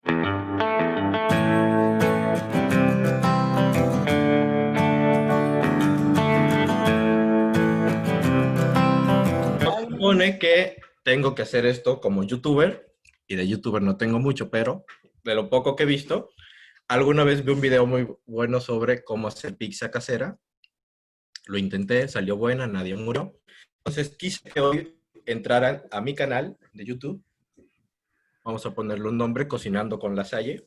Se supone que tengo que hacer esto como youtuber, y de youtuber no tengo mucho, pero de lo poco que he visto, alguna vez vi un video muy bueno sobre cómo hacer pizza casera. Lo intenté, salió buena, nadie murió. Entonces quise que hoy entraran a mi canal de YouTube. Vamos a ponerle un nombre, Cocinando con La Salle,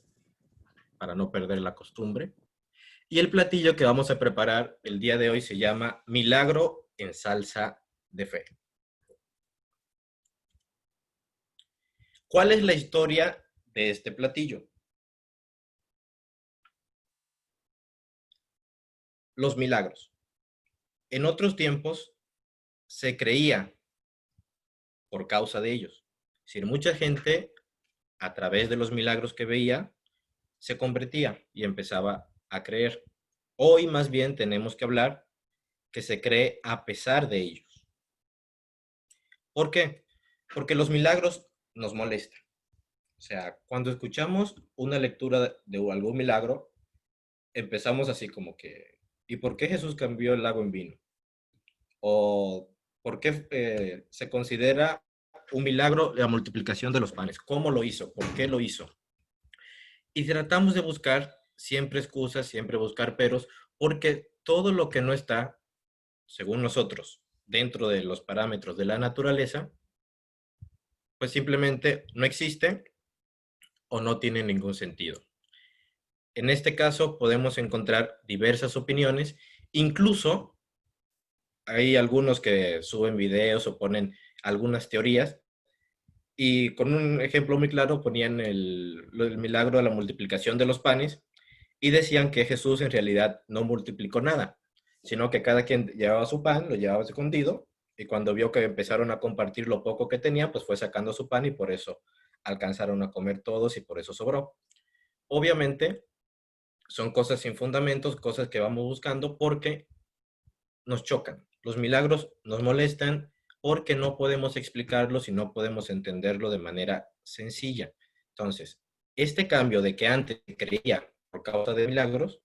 para no perder la costumbre. Y el platillo que vamos a preparar el día de hoy se llama Milagro en salsa de fe. ¿Cuál es la historia de este platillo? Los milagros. En otros tiempos se creía por causa de ellos. Es decir, mucha gente a través de los milagros que veía se convertía y empezaba a creer. Hoy más bien tenemos que hablar que se cree a pesar de ellos. ¿Por qué? Porque los milagros nos molestan. O sea, cuando escuchamos una lectura de algún milagro, empezamos así como que, ¿y por qué Jesús cambió el agua en vino? ¿O por qué se considera un milagro la multiplicación de los panes? ¿Cómo lo hizo? ¿Por qué lo hizo? Y tratamos de buscar siempre excusas, siempre buscar peros, porque todo lo que no está, según nosotros, dentro de los parámetros de la naturaleza, pues simplemente no existe o no tiene ningún sentido. En este caso podemos encontrar diversas opiniones, incluso hay algunos que suben videos o ponen algunas teorías y con un ejemplo muy claro ponían el milagro de la multiplicación de los panes y decían que Jesús en realidad no multiplicó nada, sino que cada quien llevaba su pan, lo llevaba escondido y cuando vio que empezaron a compartir lo poco que tenían, pues fue sacando su pan y por eso alcanzaron a comer todos y por eso sobró. Obviamente son cosas sin fundamentos, cosas que vamos buscando porque nos chocan. Los milagros nos molestan porque no podemos explicarlos y no podemos entenderlo de manera sencilla. Entonces, este cambio de que antes creía por causa de milagros,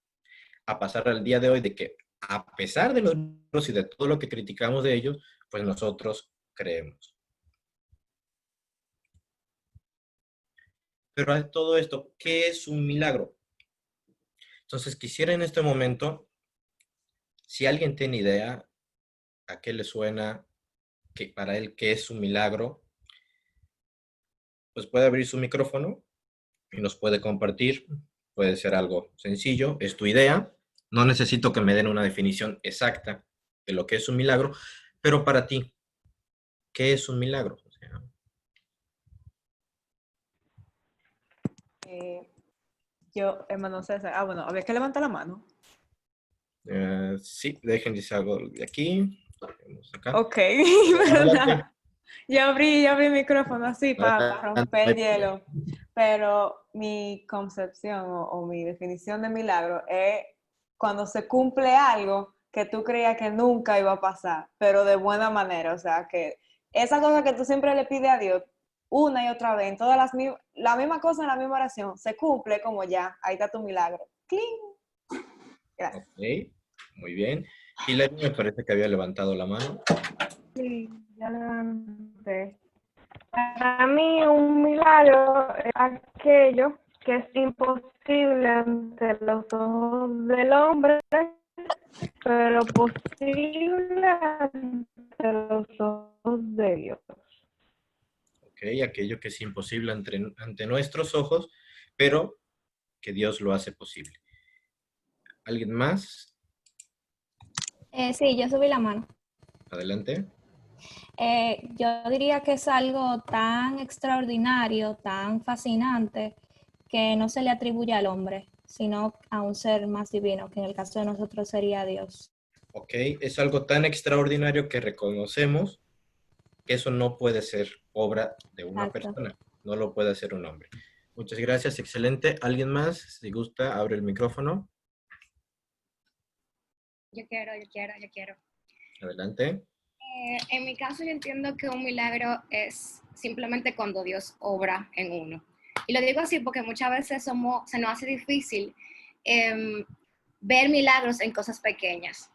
a pasar al día de hoy de que a pesar de los milagros y de todo lo que criticamos de ellos, pues nosotros creemos. Pero a todo esto, ¿qué es un milagro? Entonces, quisiera en este momento, si alguien tiene idea, a qué le suena, que para él qué es un milagro, pues puede abrir su micrófono y nos puede compartir. Puede ser algo sencillo, es tu idea. No necesito que me den una definición exacta de lo que es un milagro, pero para ti, ¿qué es un milagro? O sea, Eh, yo, hermano César, bueno, había que levantar la mano. sí, dejen de algo de aquí. Acá. Ok, ¿verdad? Yo abrí el micrófono así para romper el hielo, pero mi concepción o mi definición de milagro es cuando se cumple algo que tú creías que nunca iba a pasar, pero de buena manera, o sea, que esa cosa que tú siempre le pides a Dios una y otra vez, en todas la misma cosa en la misma oración, se cumple como ya, ahí está tu milagro. ¡Cling! Gracias. Ok, muy bien. Hilary me parece que había levantado la mano. Sí, ya levanté. Para mí un milagro es aquello que es imposible ante los ojos del hombre, pero posible ante los ojos de Dios. Ok, aquello que es imposible ante nuestros ojos, pero que Dios lo hace posible. ¿Alguien más? Sí, yo subí la mano. Adelante. Yo diría que es algo tan extraordinario, tan fascinante, que no se le atribuye al hombre, sino a un ser más divino, que en el caso de nosotros sería Dios. Ok, es algo tan extraordinario que reconocemos que eso no puede ser obra de una Exacto. persona, no lo puede hacer un hombre. Muchas gracias, excelente. ¿Alguien más? Si gusta, abre el micrófono. Yo quiero. Adelante. En mi caso yo entiendo que un milagro es simplemente cuando Dios obra en uno. Y lo digo así porque muchas veces se nos hace difícil ver milagros en cosas pequeñas.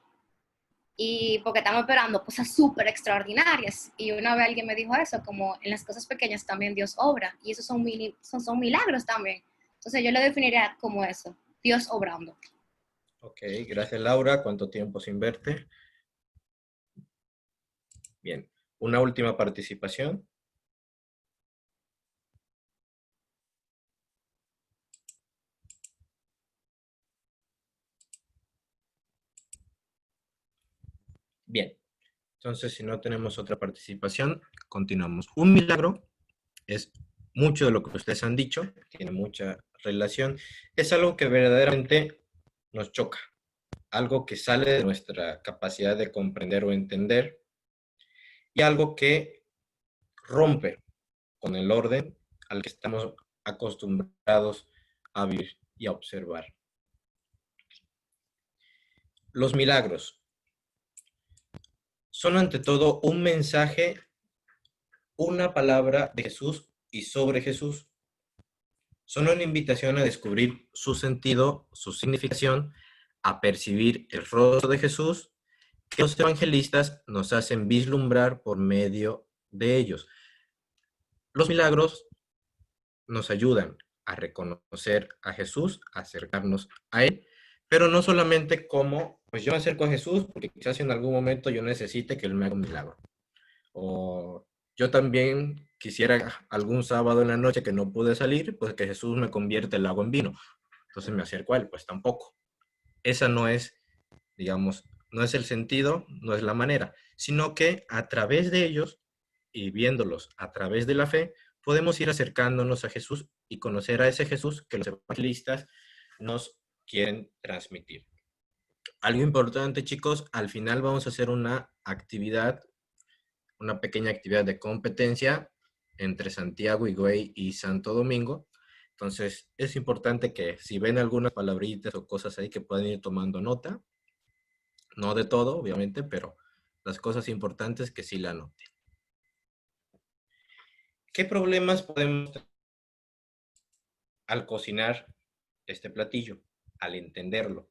Y porque estamos esperando cosas súper extraordinarias. Y una vez alguien me dijo eso, como en las cosas pequeñas también Dios obra. Y esos son milagros también. Entonces yo lo definiría como eso, Dios obrando. Ok, gracias Laura. ¿Cuánto tiempo sin verte? Bien, una última participación. Bien, entonces si no tenemos otra participación, continuamos. Un milagro es mucho de lo que ustedes han dicho, tiene mucha relación, es algo que verdaderamente nos choca, algo que sale de nuestra capacidad de comprender o entender y algo que rompe con el orden al que estamos acostumbrados a vivir y a observar. Los milagros son ante todo un mensaje, una palabra de Jesús y sobre Jesús. Son una invitación a descubrir su sentido, su significación, a percibir el rostro de Jesús que los evangelistas nos hacen vislumbrar por medio de ellos. Los milagros nos ayudan a reconocer a Jesús, a acercarnos a Él, pero no solamente como, pues yo me acerco a Jesús porque quizás en algún momento yo necesite que Él me haga un milagro. O yo también quisiera algún sábado en la noche que no pude salir, pues que Jesús me convierta el agua en vino. Entonces me acerco a Él, pues tampoco. Esa no es, digamos, no es el sentido, no es la manera, sino que a través de ellos y viéndolos a través de la fe, podemos ir acercándonos a Jesús y conocer a ese Jesús que los evangelistas nos quieren transmitir. Algo importante, chicos, al final vamos a hacer una actividad, una pequeña actividad de competencia entre Santiago, Higüey y Santo Domingo. Entonces, es importante que si ven algunas palabritas o cosas ahí que pueden ir tomando nota, no de todo, obviamente, pero las cosas importantes que sí la noten. ¿Qué problemas podemos tener al cocinar este platillo, al entenderlo?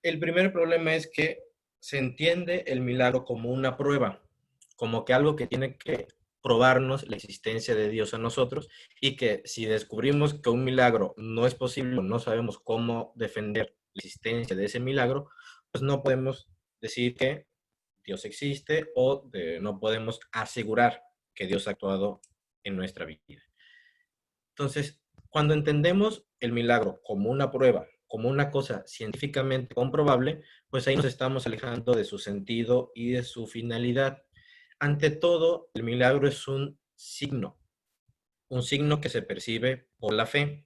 El primer problema es que se entiende el milagro como una prueba, como que algo que tiene que probarnos la existencia de Dios a nosotros y que si descubrimos que un milagro no es posible, no sabemos cómo defender la existencia de ese milagro, pues no podemos decir que Dios existe o no podemos asegurar que Dios ha actuado en nuestra vida. Entonces, cuando entendemos el milagro como una prueba, como una cosa científicamente comprobable, pues ahí nos estamos alejando de su sentido y de su finalidad. Ante todo, el milagro es un signo que se percibe por la fe.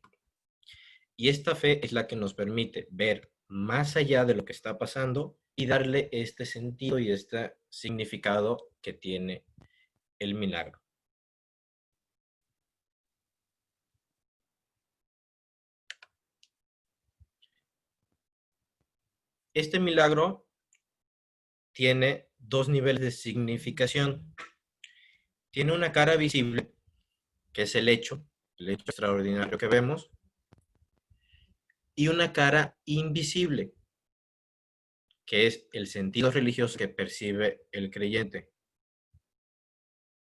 Y esta fe es la que nos permite ver más allá de lo que está pasando y darle este sentido y este significado que tiene el milagro. Este milagro tiene dos niveles de significación. Tiene una cara visible, que es el hecho extraordinario que vemos, y una cara invisible, que es el sentido religioso que percibe el creyente.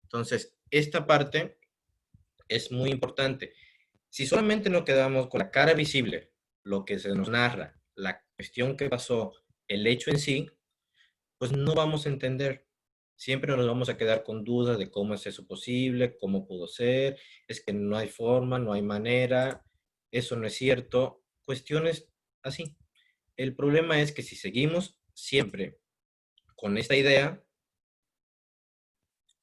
Entonces, esta parte es muy importante. Si solamente nos quedamos con la cara visible, lo que se nos narra, la cuestión que pasó, el hecho en sí, pues no vamos a entender. Siempre nos vamos a quedar con dudas de cómo es eso posible, cómo pudo ser, es que no hay forma, no hay manera, eso no es cierto, cuestiones así. El problema es que si seguimos siempre con esta idea,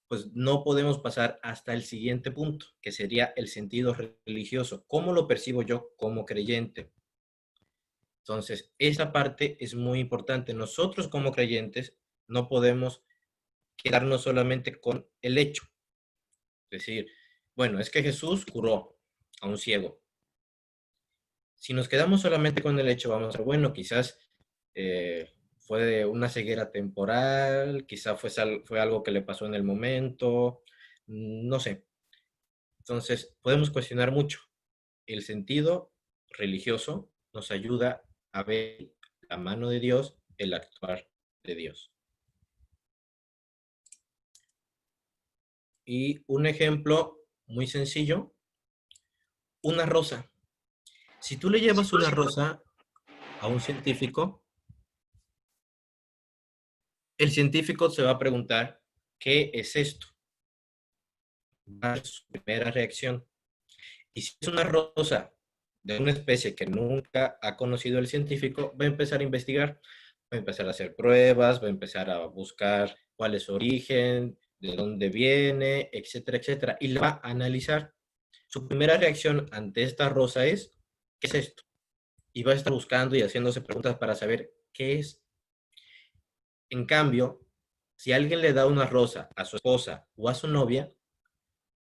pues no podemos pasar hasta el siguiente punto, que sería el sentido religioso. ¿Cómo lo percibo yo como creyente? Entonces, esa parte es muy importante. Nosotros como creyentes no podemos quedarnos solamente con el hecho. Es decir, bueno, es que Jesús curó a un ciego. Si nos quedamos solamente con el hecho, vamos a ver, bueno, quizás fue una ceguera temporal, quizá fue algo que le pasó en el momento, no sé. Entonces, podemos cuestionar mucho. El sentido religioso nos ayuda a ver la mano de Dios, el actuar de Dios. Y un ejemplo muy sencillo, una rosa. Si tú le llevas una rosa a un científico, el científico se va a preguntar, ¿qué es esto? Va a ser su primera reacción. Y si es una rosa de una especie que nunca ha conocido el científico, va a empezar a investigar, va a empezar a hacer pruebas, va a empezar a buscar cuál es su origen, de dónde viene, etcétera, etcétera, y la va a analizar. Su primera reacción ante esta rosa es, ¿qué es esto? Y va a estar buscando y haciéndose preguntas para saber qué es. En cambio, si alguien le da una rosa a su esposa o a su novia,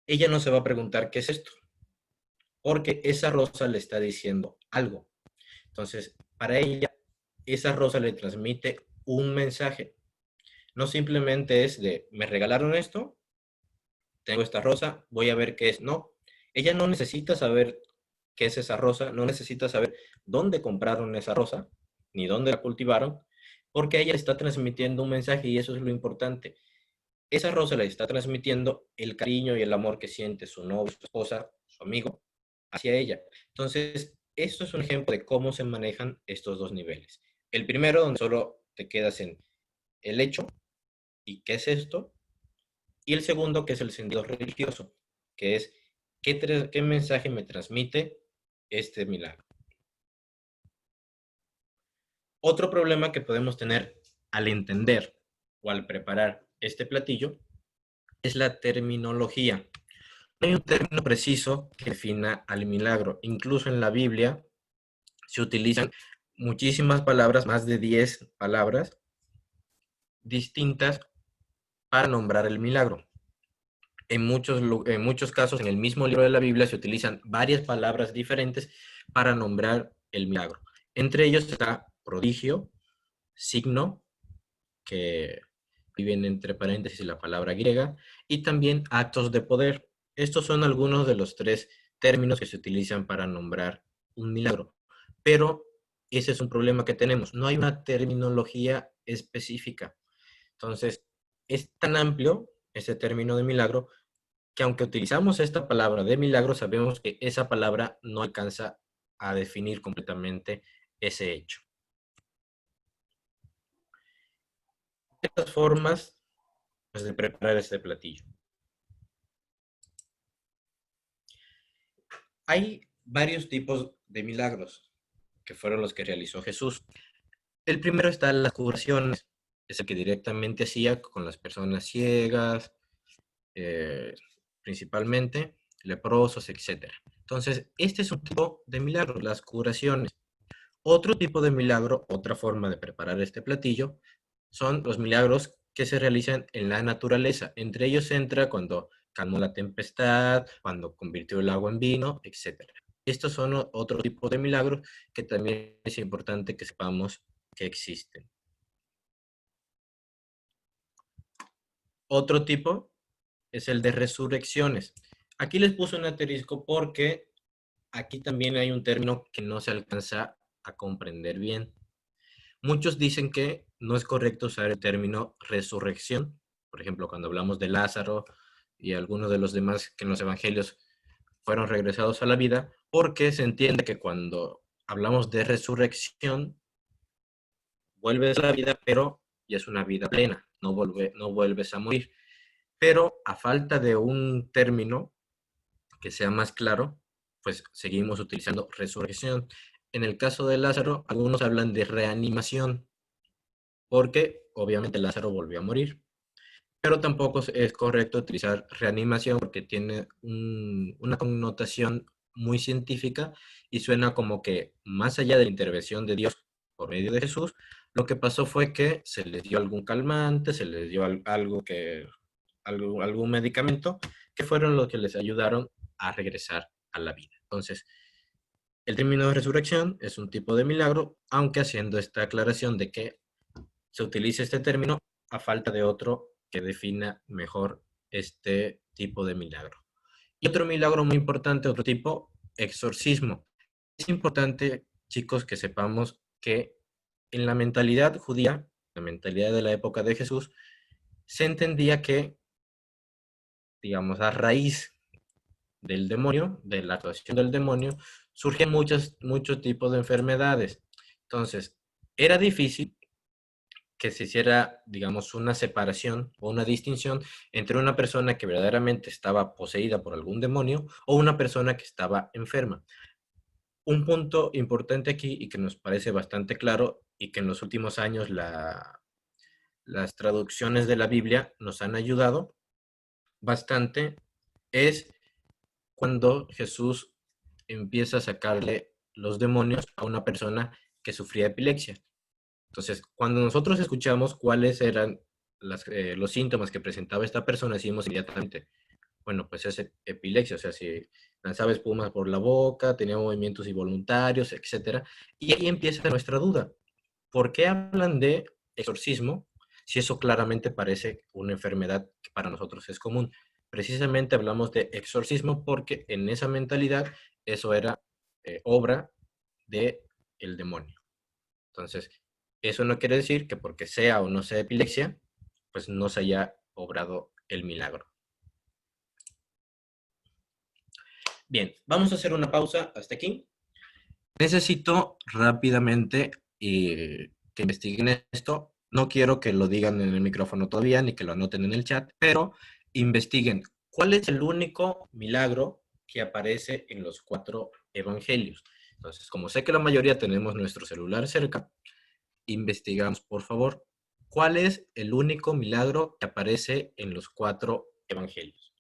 ella no se va a preguntar qué es esto, porque esa rosa le está diciendo algo. Entonces, para ella, esa rosa le transmite un mensaje. No simplemente es de, me regalaron esto, tengo esta rosa, voy a ver qué es. No, ella no necesita saber qué es esa rosa, no necesita saber dónde compraron esa rosa, ni dónde la cultivaron, porque ella está transmitiendo un mensaje y eso es lo importante. Esa rosa le está transmitiendo el cariño y el amor que siente su novio, su esposa, su amigo hacia ella. Entonces, esto es un ejemplo de cómo se manejan estos dos niveles. El primero, donde solo te quedas en el hecho y qué es esto. Y el segundo, que es el sentido religioso, que es qué mensaje me transmite este milagro. Otro problema que podemos tener al entender o al preparar este platillo es la terminología. No hay un término preciso que defina al milagro. Incluso en la Biblia se utilizan muchísimas palabras, más de 10 palabras distintas para nombrar el milagro. En muchos casos, en el mismo libro de la Biblia se utilizan varias palabras diferentes para nombrar el milagro. Entre ellos está prodigio, signo, que viene entre paréntesis la palabra griega, y también actos de poder. Estos son algunos de los 3 términos que se utilizan para nombrar un milagro. Pero ese es un problema que tenemos. No hay una terminología específica. Entonces, es tan amplio ese término de milagro que aunque utilizamos esta palabra de milagro, sabemos que esa palabra no alcanza a definir completamente ese hecho. Estas formas pues, de preparar este platillo. Hay varios tipos de milagros que fueron los que realizó Jesús. El primero está las curaciones, es el que directamente hacía con las personas ciegas, principalmente leprosos, etc. Entonces, este es un tipo de milagro, las curaciones. Otro tipo de milagro, otra forma de preparar este platillo, son los milagros que se realizan en la naturaleza. Entre ellos entra cuando calmó la tempestad, cuando convirtió el agua en vino, etc. Estos son otro tipo de milagros que también es importante que sepamos que existen. Otro tipo es el de resurrecciones. Aquí les puse un asterisco porque aquí también hay un término que no se alcanza a comprender bien. Muchos dicen que no es correcto usar el término resurrección. Por ejemplo, cuando hablamos de Lázaro y algunos de los demás que en los evangelios fueron regresados a la vida, porque se entiende que cuando hablamos de resurrección, vuelves a la vida, pero ya es una vida plena, no vuelves a morir. Pero a falta de un término que sea más claro, pues seguimos utilizando resurrección. En el caso de Lázaro, algunos hablan de reanimación, porque obviamente Lázaro volvió a morir. Pero tampoco es correcto utilizar reanimación porque tiene una connotación muy científica y suena como que más allá de la intervención de Dios por medio de Jesús, lo que pasó fue que se les dio algún calmante, se les dio algún medicamento, que fueron los que les ayudaron a regresar a la vida. Entonces, el término de resurrección es un tipo de milagro, aunque haciendo esta aclaración de que se utiliza este término a falta de otro que defina mejor este tipo de milagro. Y otro milagro muy importante, otro tipo, exorcismo. Es importante, chicos, que sepamos que en la mentalidad judía, la mentalidad de la época de Jesús, se entendía que, digamos, a raíz del demonio, de la actuación del demonio, surgen muchos tipos de enfermedades. Entonces, era difícil que se hiciera, digamos, una separación o una distinción entre una persona que verdaderamente estaba poseída por algún demonio o una persona que estaba enferma. Un punto importante aquí y que nos parece bastante claro y que en los últimos años las traducciones de la Biblia nos han ayudado bastante es cuando Jesús empieza a sacarle los demonios a una persona que sufría epilepsia. Entonces, cuando nosotros escuchamos cuáles eran los síntomas que presentaba esta persona, decimos inmediatamente, bueno, pues es epilepsia, o sea, si lanzaba espumas por la boca, tenía movimientos involuntarios, etcétera. Y ahí empieza nuestra duda. ¿Por qué hablan de exorcismo si eso claramente parece una enfermedad que para nosotros es común? Precisamente hablamos de exorcismo porque en esa mentalidad eso era obra del demonio. Entonces, eso no quiere decir que porque sea o no sea epilepsia, pues no se haya obrado el milagro. Bien, vamos a hacer una pausa hasta aquí. Necesito rápidamente que investiguen esto. No quiero que lo digan en el micrófono todavía, ni que lo anoten en el chat, pero investiguen cuál es el único milagro que aparece en los 4 evangelios. Entonces, como sé que la mayoría tenemos nuestro celular cerca, investigamos, por favor, cuál es el único milagro que aparece en los 4 evangelios.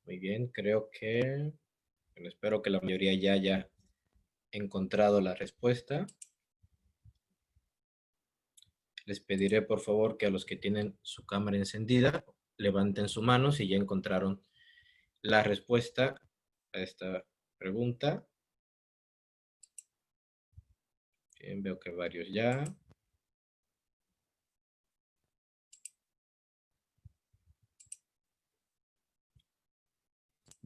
Muy bien, creo que, bueno, espero que la mayoría ya haya encontrado la respuesta. Les pediré por favor que a los que tienen su cámara encendida levanten su mano si ya encontraron la respuesta a esta pregunta. Bien, veo que varios ya.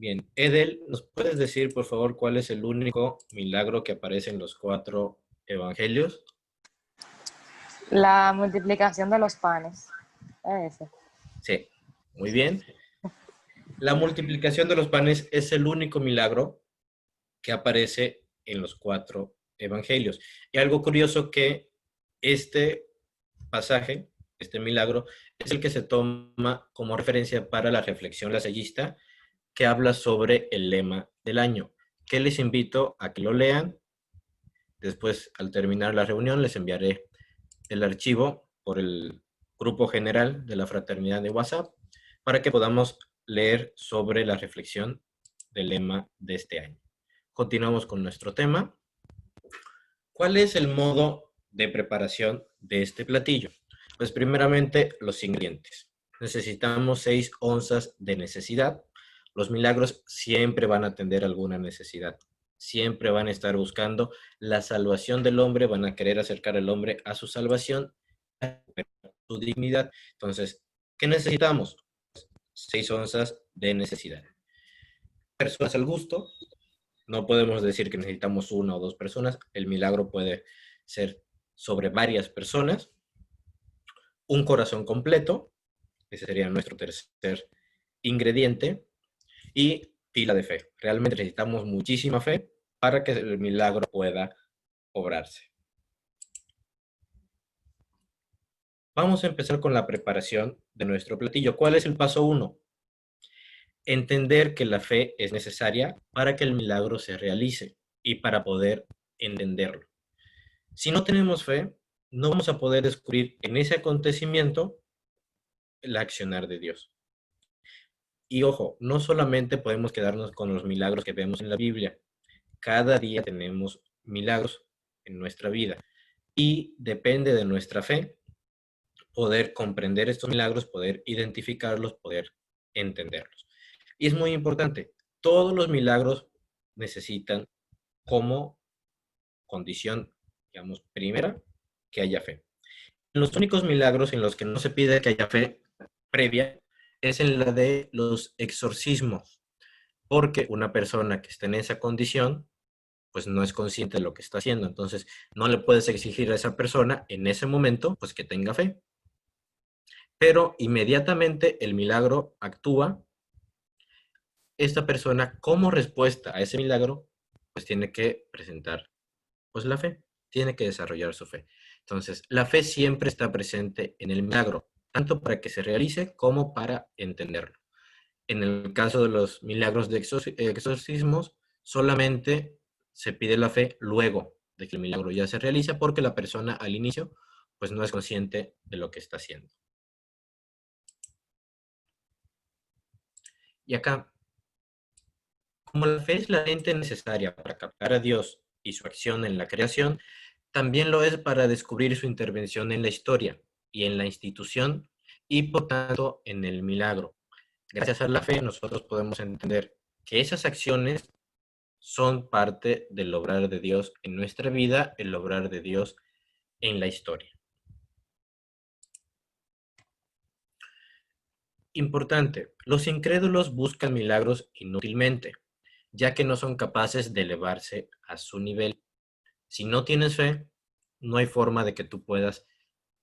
Bien, Edel, ¿nos puedes decir por favor cuál es el único milagro que aparece en los 4 evangelios? La multiplicación de los panes. Ese. Sí, muy bien. La multiplicación de los panes es el único milagro que aparece en los 4 evangelios. Y algo curioso que este pasaje, este milagro, es el que se toma como referencia para la reflexión lasallista que habla sobre el lema del año, que les invito a que lo lean. Después, al terminar la reunión, les enviaré el archivo por el grupo general de la fraternidad de WhatsApp para que podamos leer sobre la reflexión del lema de este año. Continuamos con nuestro tema. ¿Cuál es el modo de preparación de este platillo? Pues primeramente los ingredientes. Necesitamos 6 onzas de necesidad. Los milagros siempre van a atender alguna necesidad. Siempre van a estar buscando la salvación del hombre, van a querer acercar al hombre a su salvación, su dignidad. Entonces, ¿qué necesitamos? 6 onzas de necesidad. Personas al gusto, no podemos decir que necesitamos 1 o 2 personas, el milagro puede ser sobre varias personas. Un corazón completo, ese sería nuestro tercer ingrediente, y pila de fe. Realmente necesitamos muchísima fe para que el milagro pueda obrarse. Vamos a empezar con la preparación de nuestro platillo. ¿Cuál es el paso 1? Entender que la fe es necesaria para que el milagro se realice y para poder entenderlo. Si no tenemos fe, no vamos a poder descubrir en ese acontecimiento el accionar de Dios. Y ojo, no solamente podemos quedarnos con los milagros que vemos en la Biblia. Cada día tenemos milagros en nuestra vida y depende de nuestra fe poder comprender estos milagros, poder identificarlos, poder entenderlos. Y es muy importante, todos los milagros necesitan como condición, digamos, primera, que haya fe. Los únicos milagros en los que no se pide que haya fe previa es en la de los exorcismos, porque una persona que está en esa condición, pues no es consciente de lo que está haciendo. Entonces, no le puedes exigir a esa persona en ese momento, pues que tenga fe. Pero inmediatamente el milagro actúa, esta persona como respuesta a ese milagro, pues tiene que presentar pues la fe, tiene que desarrollar su fe. Entonces, la fe siempre está presente en el milagro, tanto para que se realice como para entenderlo. En el caso de los milagros de exorcismos, solamente se pide la fe luego de que el milagro ya se realiza, porque la persona al inicio pues no es consciente de lo que está haciendo. Y acá, como la fe es la lente necesaria para captar a Dios y su acción en la creación, también lo es para descubrir su intervención en la historia y en la institución y por tanto en el milagro. Gracias a la fe nosotros podemos entender que esas acciones son parte del obrar de Dios en nuestra vida, el obrar de Dios en la historia. Importante, los incrédulos buscan milagros inútilmente, ya que no son capaces de elevarse a su nivel. Si no tienes fe, no hay forma de que tú puedas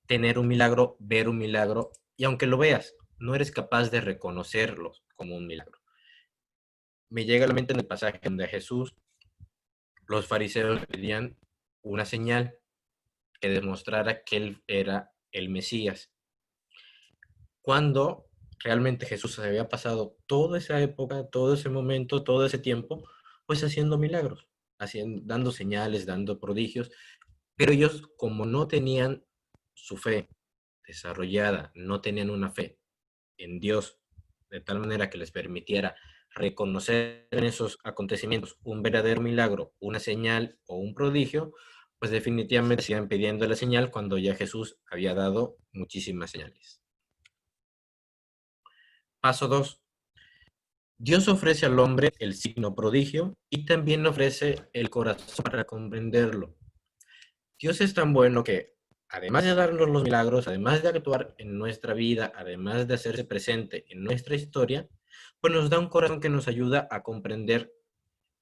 tener un milagro, ver un milagro, y aunque lo veas, no eres capaz de reconocerlo como un milagro. Me llega a la mente en el pasaje donde Jesús, los fariseos le pedían una señal que demostrara que él era el Mesías. Cuando realmente Jesús se había pasado toda esa época, todo ese momento, todo ese tiempo, pues haciendo milagros, dando señales, dando prodigios, pero ellos como no tenían su fe desarrollada, no tenían una fe en Dios, de tal manera que les permitiera reconocer en esos acontecimientos un verdadero milagro, una señal o un prodigio, pues definitivamente siguen pidiendo la señal cuando ya Jesús había dado muchísimas señales. Paso 2. Dios ofrece al hombre el signo prodigio y también ofrece el corazón para comprenderlo. Dios es tan bueno que, además de darnos los milagros, además de actuar en nuestra vida, además de hacerse presente en nuestra historia, pues nos da un corazón que nos ayuda a comprender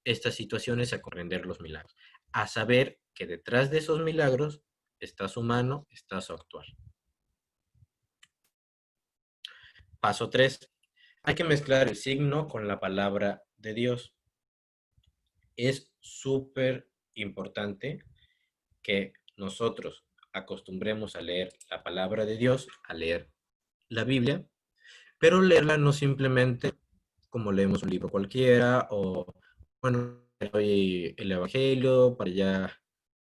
estas situaciones, a comprender los milagros, a saber que detrás de esos milagros está su mano, está su actuar. Paso 3. Hay que mezclar el signo con la palabra de Dios. Es súper importante que nosotros acostumbremos a leer la palabra de Dios, a leer la Biblia, pero leerla no simplemente como leemos un libro cualquiera o, bueno, hoy el Evangelio para ya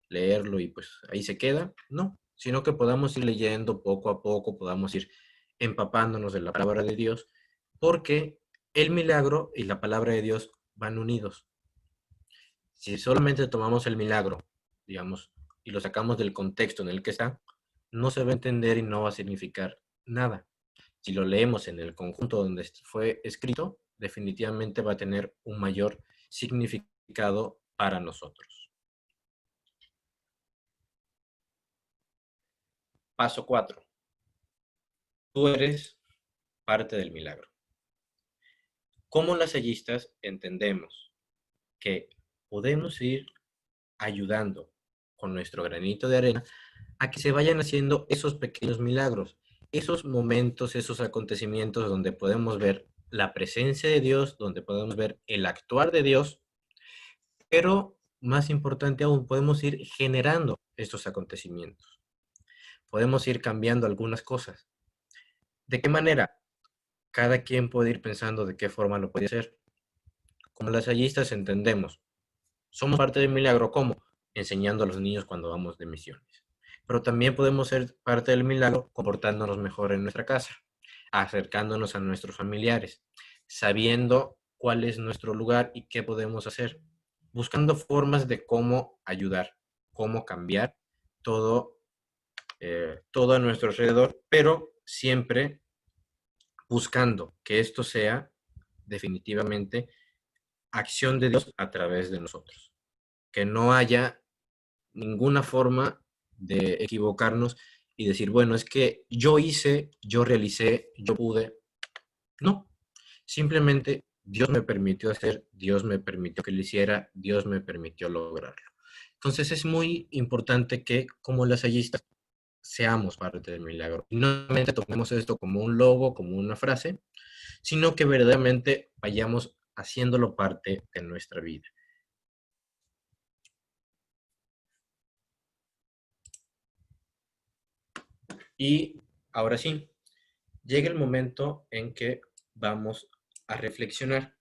leerlo y pues ahí se queda, no, sino que podamos ir leyendo poco a poco, podamos ir empapándonos de la palabra de Dios, porque el milagro y la palabra de Dios van unidos. Si solamente tomamos el milagro, digamos, y lo sacamos del contexto en el que está, no se va a entender y no va a significar nada. Si lo leemos en el conjunto donde fue escrito, definitivamente va a tener un mayor significado para nosotros. Paso 4. tú eres parte del milagro. Como lasallistas entendemos que podemos ir ayudando con nuestro granito de arena a que se vayan haciendo esos pequeños milagros, esos momentos, esos acontecimientos donde podemos ver la presencia de Dios, donde podemos ver el actuar de Dios, pero más importante aún, podemos ir generando estos acontecimientos. Podemos ir cambiando algunas cosas. ¿De qué manera? Cada quien puede ir pensando de qué forma lo puede hacer. Como lasallistas entendemos, somos parte del milagro, ¿cómo? Enseñando a los niños cuando vamos de misiones. Pero también podemos ser parte del milagro comportándonos mejor en nuestra casa, acercándonos a nuestros familiares, sabiendo cuál es nuestro lugar y qué podemos hacer, buscando formas de cómo ayudar, cómo cambiar todo, todo a nuestro alrededor, pero siempre buscando que esto sea definitivamente acción de Dios a través de nosotros. Que no haya ninguna forma de equivocarnos y decir, bueno, es que yo hice, yo realicé, yo pude. No, simplemente Dios me permitió hacer, Dios me permitió que lo hiciera, Dios me permitió lograrlo. Entonces es muy importante que como lasallistas seamos parte del milagro. Y no solamente tomemos esto como un logo, como una frase, sino que verdaderamente vayamos haciéndolo parte de nuestra vida. Y ahora sí, llega el momento en que vamos a reflexionar.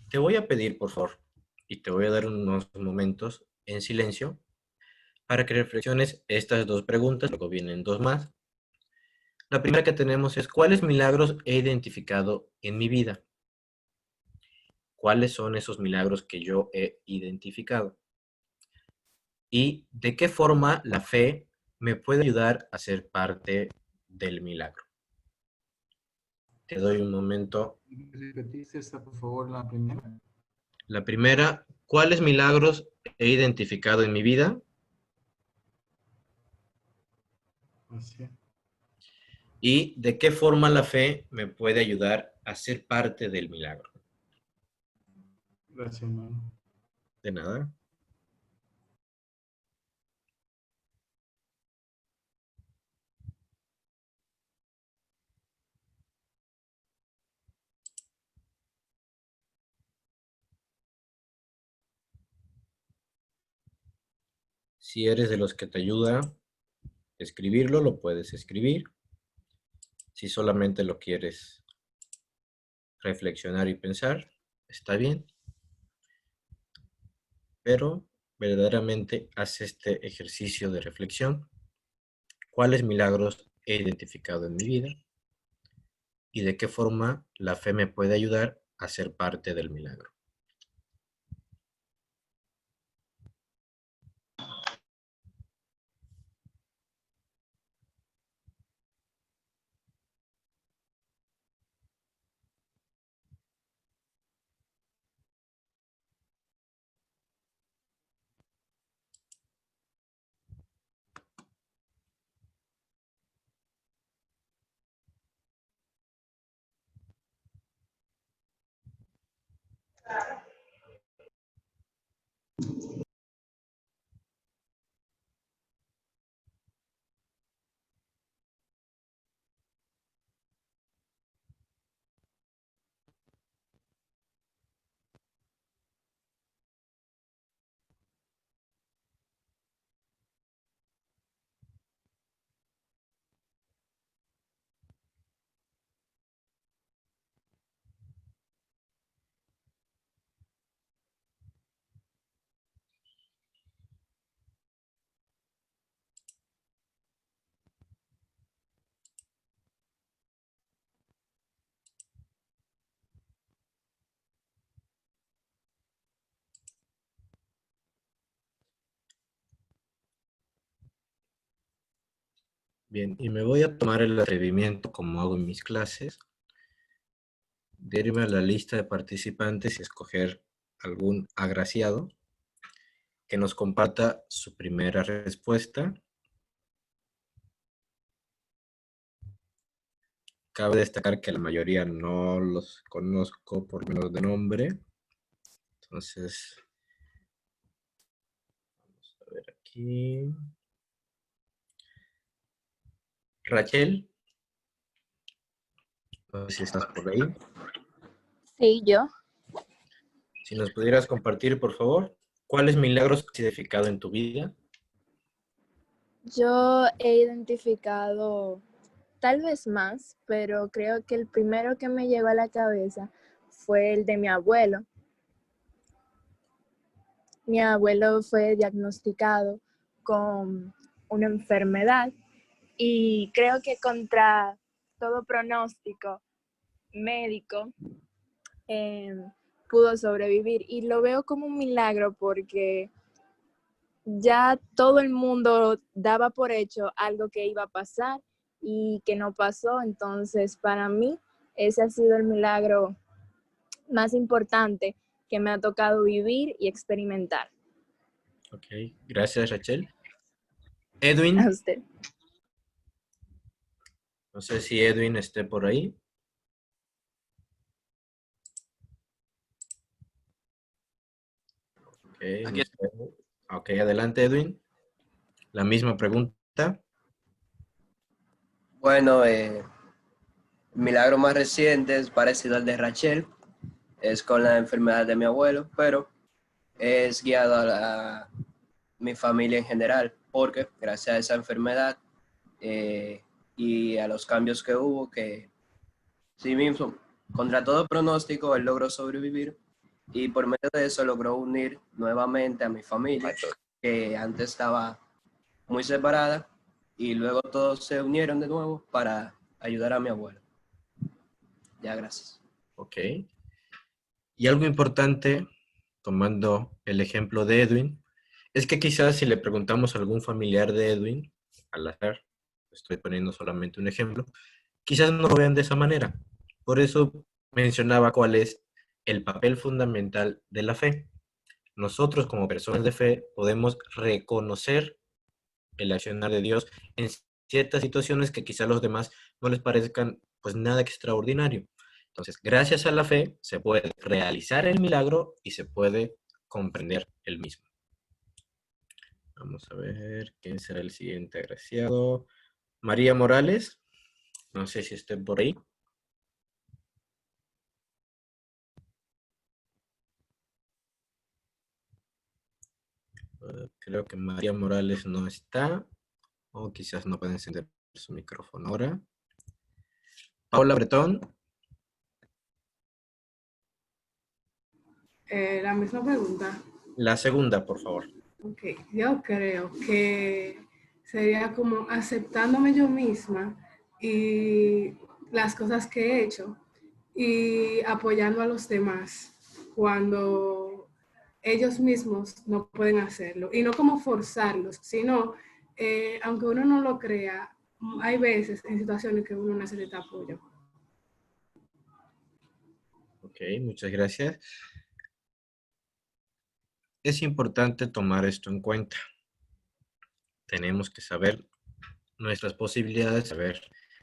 Te voy a pedir, por favor, y te voy a dar unos momentos en silencio para que reflexiones estas dos preguntas, luego vienen dos más. La primera que tenemos es, ¿cuáles milagros he identificado en mi vida? ¿Cuáles son esos milagros que yo he identificado? ¿Y de qué forma la fe me puede ayudar a ser parte del milagro? Te doy un momento. ¿Repetiste esta, por favor, la primera? La primera, ¿cuáles milagros he identificado en mi vida? Así. ¿Y de qué forma la fe me puede ayudar a ser parte del milagro? Gracias, hermano. De nada. Si eres de los que te ayuda a escribirlo, lo puedes escribir. Si solamente lo quieres reflexionar y pensar, está bien. Pero verdaderamente haz este ejercicio de reflexión. ¿Cuáles milagros he identificado en mi vida? ¿Y de qué forma la fe me puede ayudar a ser parte del milagro? Bien, y me voy a tomar el atrevimiento, como hago en mis clases, de irme a la lista de participantes y escoger algún agraciado que nos comparta su primera respuesta. Cabe destacar que la mayoría no los conozco por lo menos de nombre. Entonces, vamos a ver aquí. Rachel, no sé si estás por ahí. Sí, yo. Si nos pudieras compartir, por favor, ¿cuáles milagros has identificado en tu vida? Yo he identificado tal vez más, pero creo que el primero que me llegó a la cabeza fue el de mi abuelo. Mi abuelo fue diagnosticado con una enfermedad y creo que contra todo pronóstico médico pudo sobrevivir y lo veo como un milagro porque ya todo el mundo daba por hecho algo que iba a pasar y que no pasó. Entonces, para mí, ese ha sido el milagro más importante que me ha tocado vivir y experimentar. Ok, gracias, Rachel. A Edwin, usted. no sé si Edwin esté por ahí. Ok, Aquí ok, adelante, Edwin. La misma pregunta. Bueno, el milagro más reciente es parecido al de Rachel, es con la enfermedad de mi abuelo, pero es guiado a mi familia en general, porque gracias a esa enfermedad y a los cambios que hubo, que sí mismo, contra todo pronóstico, él logró sobrevivir y por medio de eso logró unir nuevamente a mi familia, que antes estaba muy separada, y luego todos se unieron de nuevo para ayudar a mi abuelo. Ya, gracias. Ok. Y algo importante, tomando el ejemplo de Edwin, es que quizás si le preguntamos a algún familiar de Edwin, al azar, estoy poniendo solamente un ejemplo, quizás no lo vean de esa manera. Por eso mencionaba cuál es el papel fundamental de la fe. Nosotros como personas de fe podemos reconocer el accionar de Dios en ciertas situaciones que quizás a los demás no les parezcan pues nada extraordinario. Entonces, gracias a la fe se puede realizar el milagro y se puede comprender el mismo. Vamos a ver quién será el siguiente agraciado. María Morales, no sé si esté por ahí. Creo que María Morales no está, o quizás no puede encender su micrófono ahora. Paula Bretón. La misma pregunta. La segunda, por favor. Ok, yo creo que sería como aceptándome yo misma y las cosas que he hecho y apoyando a los demás cuando ellos mismos no pueden hacerlo. Y no como forzarlos, sino, aunque uno no lo crea, hay veces en situaciones que uno necesita apoyo. Ok, muchas gracias. Es importante tomar esto en cuenta. Tenemos que saber nuestras posibilidades, saber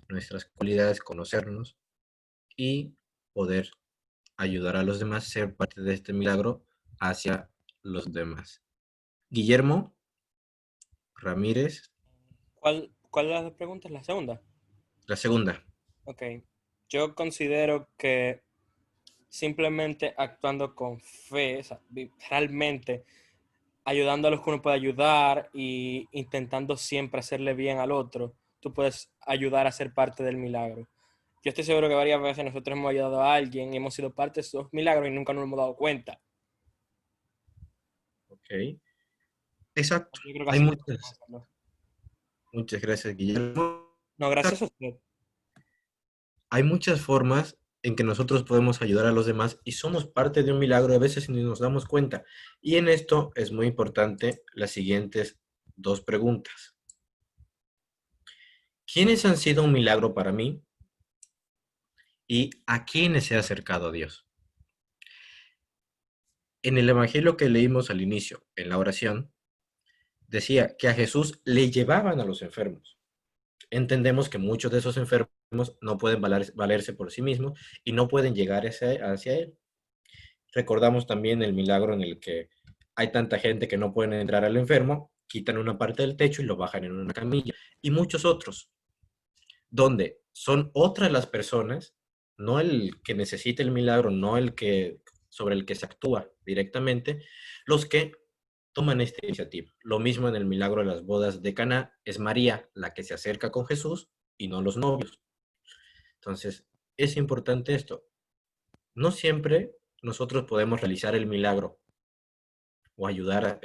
nuestras cualidades, conocernos y poder ayudar a los demás, ser parte de este milagro hacia los demás. Guillermo Ramírez, ¿Cuál de las dos preguntas? La segunda. la segunda. Ok. Yo considero que simplemente actuando con fe, o sea, realmente ayudando a los que uno puede ayudar y intentando siempre hacerle bien al otro, tú puedes ayudar a ser parte del milagro. Yo estoy seguro que varias veces nosotros hemos ayudado a alguien y hemos sido parte de esos milagros y nunca nos hemos dado cuenta. Ok. Exacto. Yo creo que Hay así muchas gracias, Guillermo. No, gracias a usted. Hay muchas formas en que nosotros podemos ayudar a los demás y somos parte de un milagro a veces ni nos damos cuenta. Y en esto es muy importante las siguientes dos preguntas. ¿Quiénes han sido un milagro para mí? ¿Y a quiénes se ha acercado Dios? En el evangelio que leímos al inicio, en la oración, decía que a Jesús le llevaban a los enfermos. entendemos que muchos de esos enfermos no pueden valerse por sí mismos y no pueden llegar hacia Él. Recordamos también el milagro en el que hay tanta gente que no pueden entrar al enfermo, quitan una parte del techo y lo bajan en una camilla. Y muchos otros, donde son otras las personas, no el que necesita el milagro, no el que sobre el que se actúa directamente, los que toman esta iniciativa. Lo mismo en el milagro de las bodas de Caná, es María la que se acerca con Jesús y no los novios. Entonces, es importante esto. No siempre nosotros podemos realizar el milagro o ayudar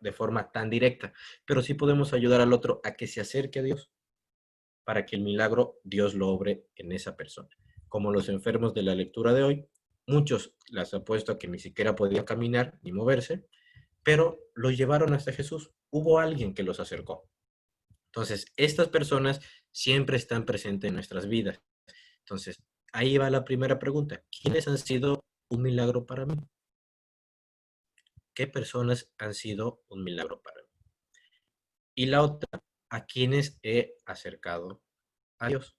de forma tan directa, pero sí podemos ayudar al otro a que se acerque a Dios para que el milagro Dios lo obre en esa persona. Como los enfermos de la lectura de hoy, muchos les apuesto a que ni siquiera podían caminar ni moverse, pero los llevaron hasta Jesús. Hubo alguien que los acercó. Entonces, estas personas siempre están presentes en nuestras vidas. Entonces, ahí va la primera pregunta. ¿Quiénes han sido un milagro para mí? ¿Qué personas han sido un milagro para mí? Y la otra, ¿a quiénes he acercado a Dios?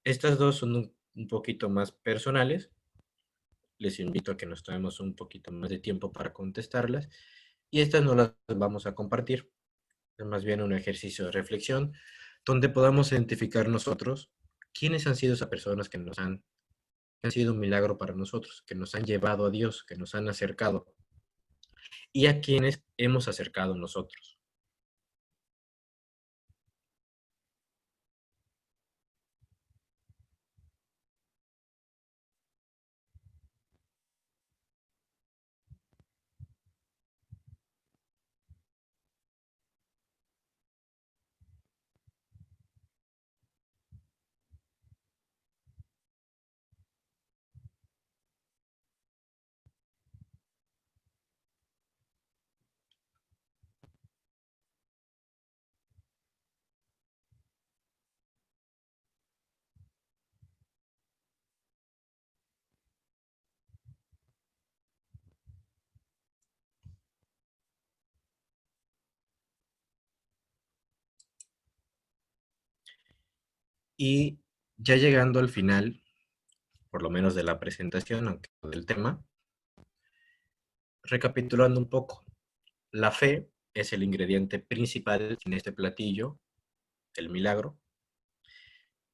Estas dos son un poquito más personales. Les invito a que nos tomemos un poquito más de tiempo para contestarlas. Y estas no las vamos a compartir. Es más bien un ejercicio de reflexión donde podamos identificar nosotros quiénes han sido esas personas que han sido un milagro para nosotros, que nos han llevado a Dios, que nos han acercado, y a quienes hemos acercado nosotros. Y ya llegando al final, por lo menos de la presentación, aunque no del tema, recapitulando un poco, la fe es el ingrediente principal en este platillo, el milagro.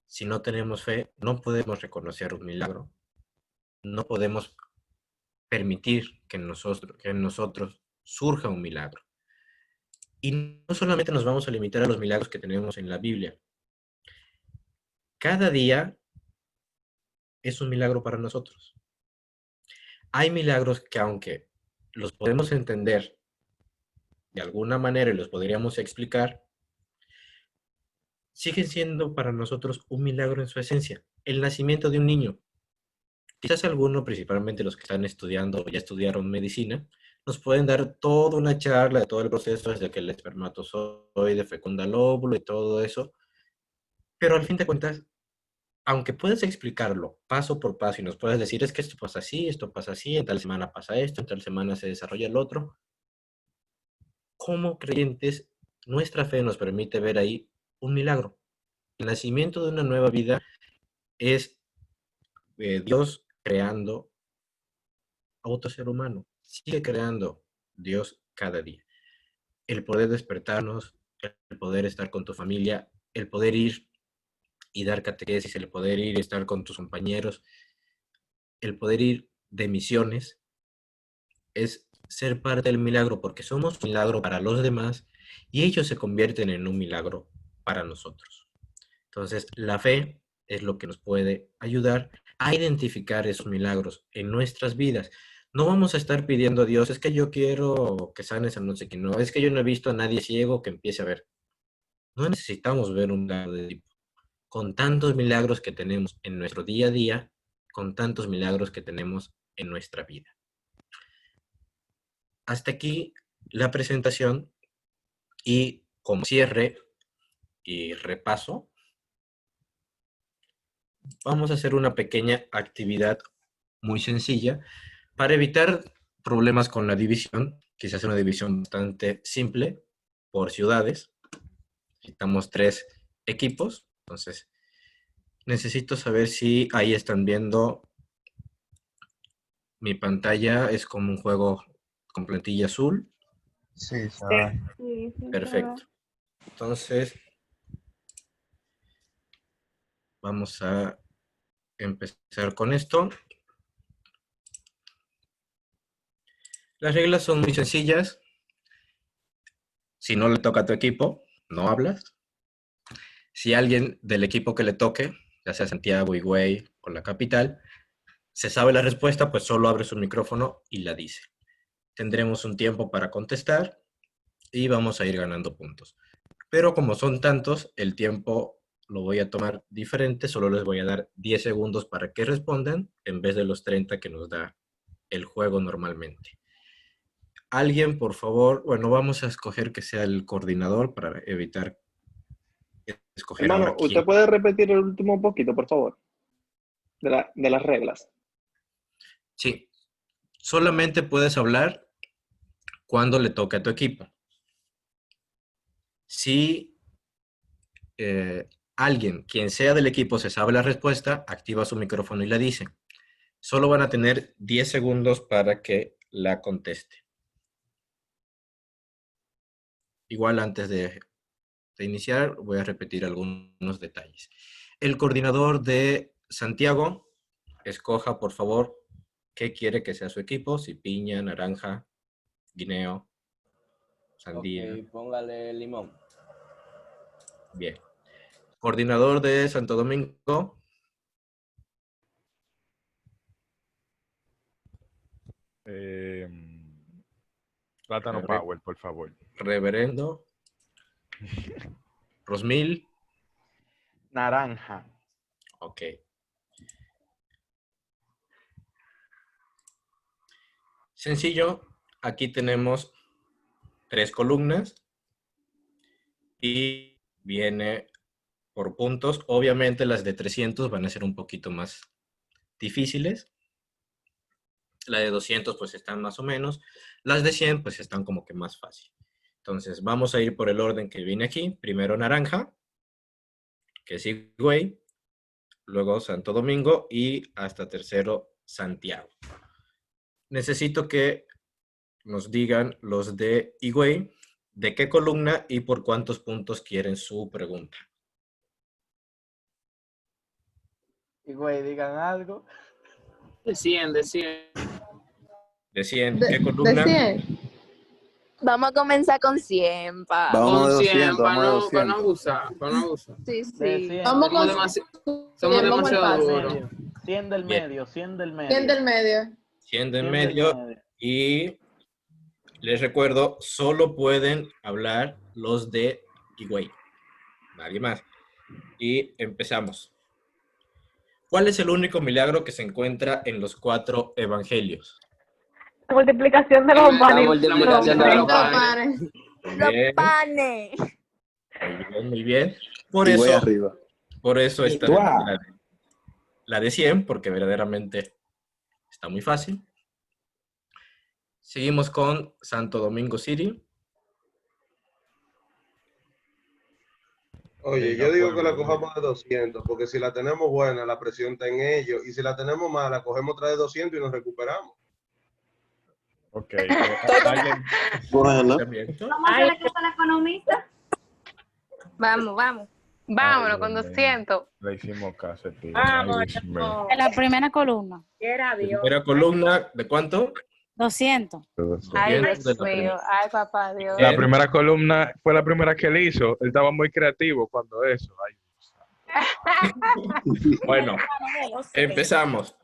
Si no tenemos fe, no podemos reconocer un milagro, no podemos permitir que en nosotros surja un milagro. Y no solamente nos vamos a limitar a los milagros que tenemos en la Biblia. Cada día es un milagro para nosotros. Hay milagros que aunque los podemos entender de alguna manera y los podríamos explicar, siguen siendo para nosotros un milagro en su esencia. El nacimiento de un niño. Quizás alguno, principalmente los que están estudiando o ya estudiaron medicina, nos pueden dar toda una charla de todo el proceso desde que el espermatozoide fecunda el óvulo y todo eso, pero al fin de cuentas, aunque puedes explicarlo paso por paso y nos puedes decir, es que esto pasa así, en tal semana pasa esto, en tal semana se desarrolla el otro, como creyentes, nuestra fe nos permite ver ahí un milagro. El nacimiento de una nueva vida es Dios creando a otro ser humano. Sigue creando Dios cada día. El poder despertarnos, el poder estar con tu familia, el poder ir y dar catequesis, el poder ir y estar con tus compañeros, el poder ir de misiones, es ser parte del milagro, porque somos un milagro para los demás y ellos se convierten en un milagro para nosotros. Entonces, la fe es lo que nos puede ayudar a identificar esos milagros en nuestras vidas. No vamos a estar pidiendo a Dios, es que yo quiero que sanes a no sé quién, no, es que yo no he visto a nadie ciego que empiece a ver. No necesitamos ver un milagro de tipo. Con tantos milagros que tenemos en nuestro día a día, con tantos milagros que tenemos en nuestra vida. Hasta aquí la presentación y como cierre y repaso, vamos a hacer una pequeña actividad muy sencilla para evitar problemas con la división. Quise hacer una división bastante simple por ciudades. Necesitamos 3 equipos. Entonces, necesito saber si ahí están viendo mi pantalla. Es como un juego con plantilla azul. Sí, Sí, Perfecto. Entonces, vamos a empezar con esto. Las reglas son muy sencillas. Si no le toca a tu equipo, no hablas. Si alguien del equipo que le toque, ya sea Santiago, Higüey o la capital, se sabe la respuesta, pues solo abre su micrófono y la dice. Tendremos un tiempo para contestar y vamos a ir ganando puntos. Pero como son tantos, el tiempo lo voy a tomar diferente. Solo les voy a dar 10 segundos para que respondan en vez de los 30 que nos da el juego normalmente. Alguien, por favor, bueno, vamos a escoger que sea el coordinador para evitar escoger Hermano, ahora quién. ¿usted puede repetir el último poquito, por favor? De las reglas. Sí. Solamente puedes hablar cuando le toque a tu equipo. Si alguien, quien sea del equipo, se sabe la respuesta, activa su micrófono y la dice. Solo van a tener 10 segundos para que la conteste. Igual antes de iniciar, voy a repetir algunos detalles. El coordinador de Santiago, escoja, por favor, qué quiere que sea su equipo, si piña, naranja, guineo, sandía. Ok, póngale limón. Bien. Coordinador de Santo Domingo. Plátano Power, por favor. Reverendo. Rosmil. Naranja. Ok. Sencillo. Aquí tenemos 3 columnas y viene por puntos. Obviamente las de 300 van a ser un poquito más difíciles. La de 200 pues están más o menos. Las de 100 pues están como que más fácil. Entonces vamos a ir por el orden que viene aquí. Primero naranja, que es Higüey, luego Santo Domingo y hasta tercero Santiago. Necesito que nos digan los de Higüey de qué columna y por cuántos puntos quieren su pregunta. Higüey, digan algo. De 100, de 100. De 100, ¿qué columna? De 100. Vamos a comenzar con 100, pa. Con 100, para no abusar. abusar. Sí, De sí. 100. Vamos con Somos vamos demasiado al pase. duros. 100 del Bien. medio, 100 del medio. 100 del medio. 100 de en 100 del medio. medio. Y les recuerdo, solo pueden hablar los de Higüey. Nadie más. Y empezamos. ¿Cuál es el único milagro que se encuentra en los 4 evangelios? La multiplicación de los panes. multiplicación de los panes. Bien. Panes. Muy bien, muy bien. Por Y voy eso, arriba. por eso está la de 100, porque verdaderamente está muy fácil. Seguimos con Santo Domingo City. Oye, yo digo que la cojamos de 200, porque si la tenemos buena, la presión está en ellos, y si la tenemos mala, cogemos otra de 200 y nos recuperamos. Ok. Bueno. Vamos a la casa la economista. Vamos, vamos. Vámonos con 200. Le hicimos caso, tío. Vamos, Ay, Dios mío. En la primera columna. Quiera Dios. Primera columna, ¿de cuánto? 200. Ay, Bien, Dios de la mío. primera. Ay, papá Dios. La primera columna fue la primera que él hizo. Él estaba muy creativo cuando eso. Ay. Bueno, empezamos.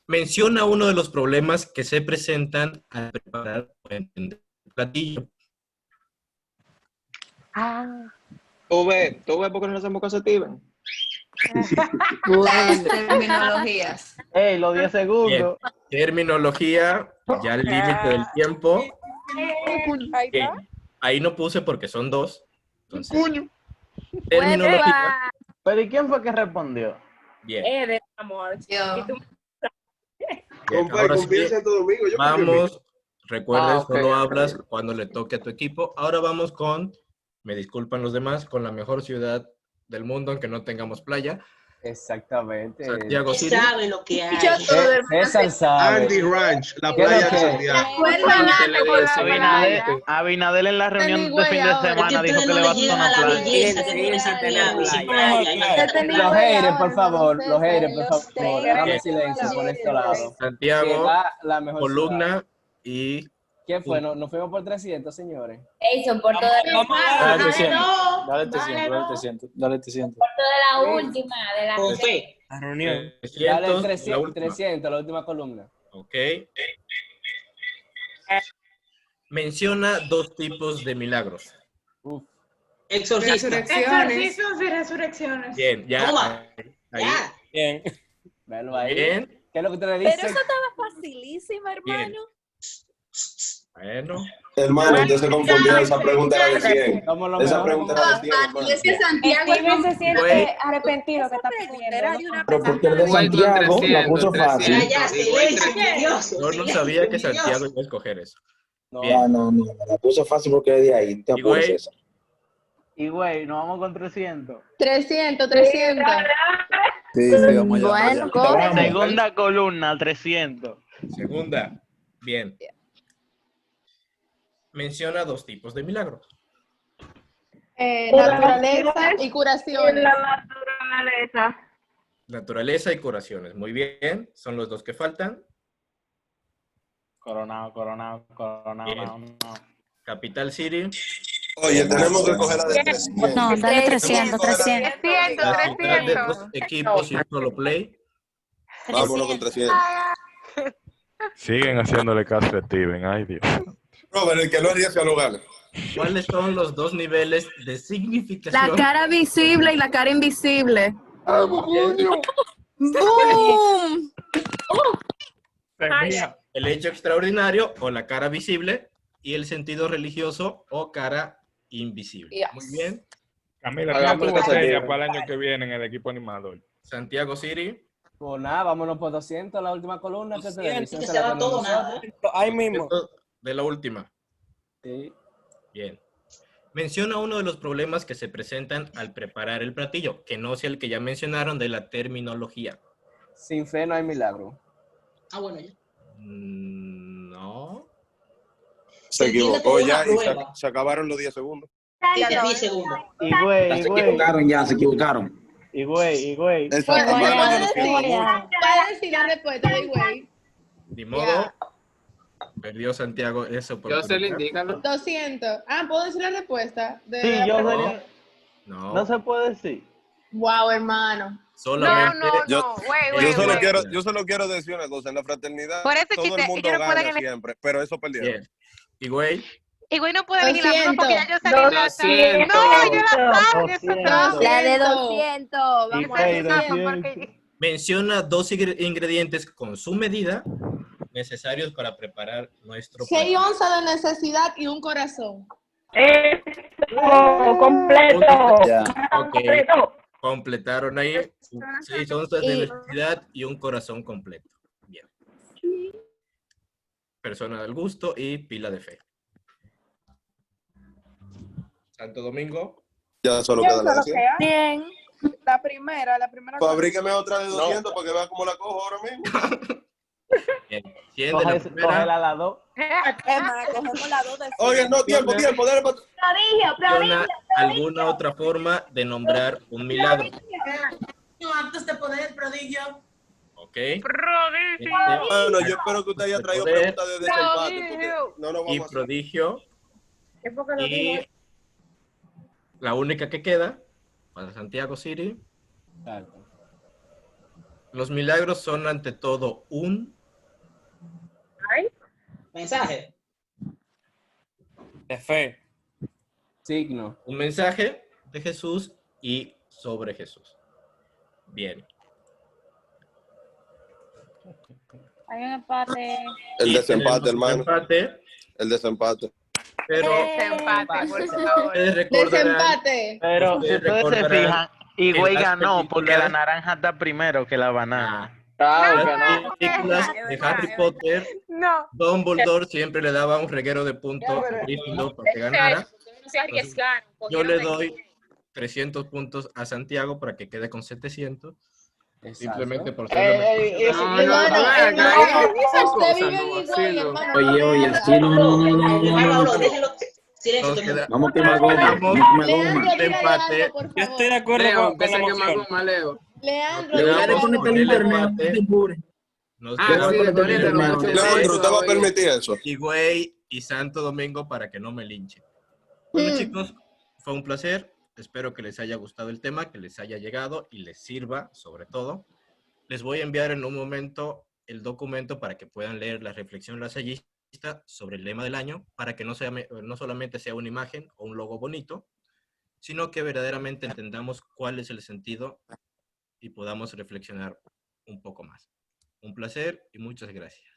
Menciona uno de los problemas que se presentan al preparar o entender un platillo. ¿Tú ves por qué no le hacemos caso a Steven? Terminologías. Ey, los 10 segundos. Bien. Terminología, ya el límite del tiempo. Bien. Ahí no puse porque son 2. Entonces, terminología. ¿Pero y quién fue que respondió? Bien. De amor. Yo. Bien, Compa, ahora confía en sí, Santo Domingo. Yo confío en mí. vamos. Recuerden, ok, solo ok. hablas cuando le toque a tu equipo. Ahora vamos con, me disculpan los demás, con la mejor ciudad del mundo, aunque no tengamos playa. Exactamente. Santiago City. sabe lo que hay. César sabe. Andy Ranch, la ¿Qué es lo playa de que? Santiago. Abinadel en la reunión de fin de semana dijo que le va a hacer una playa. Los haters, por favor. Los haters, por favor. Hágame Bien. silencio por este lado. Santiago, Llega la mejor columna y... ¿Qué fue? Nos fuimos por 300, señores. Eso, por toda Dale 300. Dale, Dale 300. por toda la última, de la Con fe. La reunión. Dale 300, la 300, última. 300, la última columna. Ok. Menciona dos tipos de milagros. Exorcista. Exorcismos y resurrecciones. Bien, ya. Toma. Ahí. Bien. Véalo ahí. Bien. ¿Qué es lo que usted le Pero dice? eso estaba facilísimo, hermano. Bueno. Hermano, usted se confundió. Esa pregunta era de 100. Somos los Esa mejores. pregunta era de 100. hermano. Es que Santiago Steven se Güey. siente arrepentido que está Era de perdiendo. una Pero porque el de Igual con Santiago lo 300, puso fácil. 300. Ya, silencio, envidioso. Yo no sabía que Santiago iba a escoger eso. Bien. No, me la puso fácil porque es de ahí. No te Y apures, güey, César. Y güey, nos vamos con 300. 300. Sí, vamos allá. Bueno, Te bajamos. Segunda columna, 300. segunda. Bien. Menciona dos tipos de milagros. Naturaleza y curaciones. Naturaleza y curaciones. Muy bien. Son los dos que faltan. Coronado. Bien. Capital City. Oye, tenemos que coger la de 300. No, dale 300, 300. Capital de dos equipos y un solo play. Vámonos con 300. Siguen haciéndole caso a Steven. Ay, Dios. Robert, el que no arriesga no gana. ¿Cuáles son los dos niveles de La significación? cara visible y la cara invisible. ¡Boom! El hecho extraordinario o la cara visible y el sentido religioso o cara invisible. Yes. Muy bien. Camila, Hagamos ¿qué tú esta sería tarea. para el año que viene en el equipo animador? Santiago City. Pues nada, vámonos por 200, la última columna. Que 200, televisión que se se la va todo ponemos nada. nosotros. Ahí mismo. Esto de la última. Sí. Bien. Menciona uno de los problemas que se presentan al preparar el platillo, que no sea el que ya mencionaron de la terminología. Sin fe no hay milagro. Ah, bueno, ya. No. Se entiende equivocó por ya una y prueba. se acabaron los 10 segundos. Y a 10 segundos. Y güey. Se equivocaron. Y güey. Exacto, Puede hermano, decir, nos quedamos mucho. puede decir la respuesta de güey. Ni modo. Perdió Santiago esa Yo se lo oportunidad. indico. 200. Ah, ¿puedo decir la respuesta? Sí, yo No. sería. No. No se puede decir. Wow, hermano. Solamente. Yo solo quiero decir una cosa, en la fraternidad Por eso, todo chicos, el mundo ellos no pueden gana elegir. siempre, pero eso perdieron. Bien. Y güey, Y güey no puede elegir la misma porque ya yo salí. 200. No, yo la sabía. 200. La de 200. Y Vamos a güey, ver. 200. menciona dos ingredientes con su medida necesarios para preparar nuestro 6 plato. onzas de necesidad y un corazón. Completo. Ya. Ok. Completaron ahí 6 onzas de necesidad y un corazón completo. Bien. Persona del gusto y pila de fe. Santo Domingo. Ya solo queda la de 100. Bien. La primera. Fabríqueme otra de 200 para que vea cómo la cojo ahora mismo. Bien. 100 de la primera. Cógela a las dos. Es más, cogemos la 2 de Oye, no, tiempo, dale para... Menciona alguna otra forma de nombrar un milagro. Antes de poner el prodigio. ¿Ok? Bueno, yo espero que usted haya traído Poder preguntas de desempate, porque no nos y vamos a... prodigio. Y la única que queda para Santiago City. Los milagros son ante todo un Mensaje. De fe. Signo. un mensaje de Jesús y sobre Jesús. Bien. Hay un empate. El desempate, Tenemos hermano. Desempate, El desempate. pero Desempate, por favor. ustedes recordarán, Desempate. Pero si Ustedes ustedes se recordarán fijan, y que güey las ganó porque películas- la naranja está primero que la banana. Las películas de Harry Potter, No. Dumbledore siempre le daba un reguero de puntos a Gryffindor para que ganara. No se arriesgaron. Yo le doy 300 puntos a Santiago para que quede con 700. Simplemente por ser lo mejor. Usted vive en Higüey, hermano. Oye, así no. Vamos a quemar goma. Empate. Yo estoy de acuerdo Leo, con empieza la a quemar moción. goma, Leo. Le voy a desconectar el internet, no te apures. Leandro, ¿te va a permitir eso? Higüey y Santo Domingo para que no me linchen. Bueno, chicos, fue un placer. Espero que les haya gustado el tema, que les haya llegado y les sirva, sobre todo. Les voy a enviar en un momento el documento para que puedan leer la reflexión lasallista sobre el lema del año, para que no solamente sea una imagen o un logo bonito, sino que verdaderamente entendamos cuál es el sentido y podamos reflexionar un poco más. Un placer y muchas gracias.